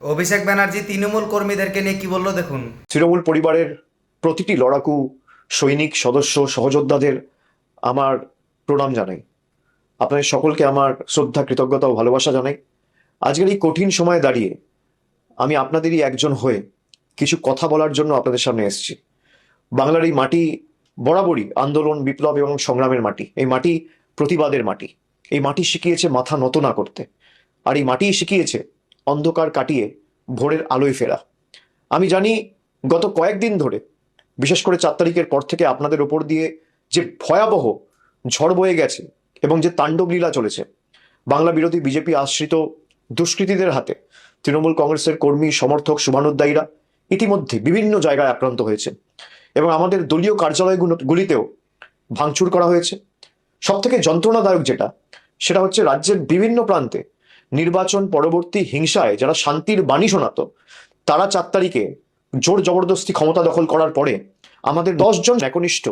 অভিষেক ব্যানার্জি তৃণমূল কর্মীদেরকে নিয়ে কি বললো দেখুন। তৃণমূল পরিবারের প্রতিটি লড়াকু সৈনিক সদস্য সহযোদ্ধাদের আমার প্রণাম জানাই। আপনাদের সকলকে আমার শ্রদ্ধা কৃতজ্ঞতা ও ভালোবাসা জানাই। আজকের এই কঠিন সময়ে দাঁড়িয়ে আমি আপনাদেরই একজন হয়ে কিছু কথা বলার জন্য আপনাদের সামনে এসেছি। বাংলার এই মাটি বরাবরই আন্দোলন বিপ্লব এবং সংগ্রামের মাটি। এই মাটি প্রতিবাদের মাটি। এই মাটি শিখিয়েছে মাথা নত না করতে, আর এই মাটি শিখিয়েছে অন্ধকার কাটিয়ে ভোরের আলোয় ফেরা। আমি জানি গত কয়েকদিন ধরে, বিশেষ করে 4 তারিখের পর থেকে আপনাদের ওপর দিয়ে যে ভয়াবহ ঝড় বয়ে গেছে এবং যে তাণ্ডব লীলা চলেছে, বাংলা বিরোধী বিজেপি আশ্রিত দুষ্কৃতীদের হাতে তৃণমূল কংগ্রেসের কর্মী সমর্থক শুভানুধ্যায়ীরা ইতিমধ্যে বিভিন্ন জায়গায় আক্রান্ত হয়েছে এবং আমাদের দলীয় কার্যালয়গুলিতেও ভাঙচুর করা হয়েছে। সব থেকে যন্ত্রণাদায়ক যেটা, সেটা হচ্ছে রাজ্যের বিভিন্ন প্রান্তে নির্বাচন পরবর্তী হিংসায় যারা শান্তির বাণী শোনাতো, তারা 4 তারিখে জোর জবরদস্তি ক্ষমতা দখল করার পরে আমাদের 10 জন একনিষ্ঠ